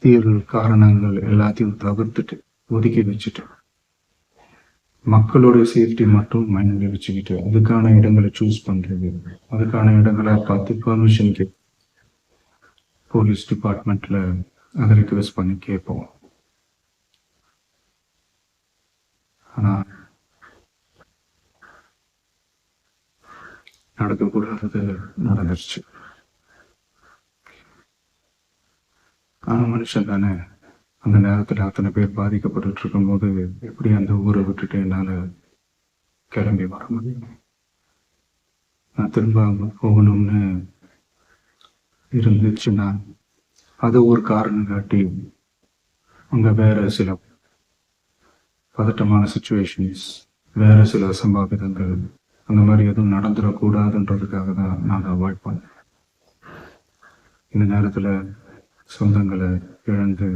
அரசியல் காரணங்கள் எல்லாத்தையும் தவிர்த்துட்டு ஒதுக்கி வச்சுட்டு மக்களோட சேஃப்டி மட்டும் மைண்டில் வச்சுக்கிட்டு அதுக்கான இடங்களை சூஸ் பண்ணுறது, அதுக்கான இடங்களை பார்த்து பெர்மிஷன் போலீஸ் டிபார்ட்மெண்ட்டில் அதை ரிக்வெஸ்ட் பண்ணி கேட்போம். ஆனால் நடக்கக்கூடாதது நடந்துருச்சு. ஆனால் மனுஷன் தானே, அந்த நேரத்தில் அத்தனை பேர் பாதிக்கப்பட்டு இருக்கும்போது எப்படி அந்த ஊரை விட்டுட்டு என்னால் கிளம்பி வர முடியும்? நான் திரும்ப அங்கே போகணும்னு இருந்துச்சுன்னா அதை ஒரு காரணம் காட்டி அங்கே வேற சில பதட்டமான சுச்சுவேஷன்ஸ், வேற சில சம்பாவிதங்கள் அந்த மாதிரி எதுவும் நடந்துடக்கூடாதுன்றதுக்காக தான் நான் அவாய்ட் பண்ணேன். இந்த நேரத்தில் சொந்தங்களை இழந்து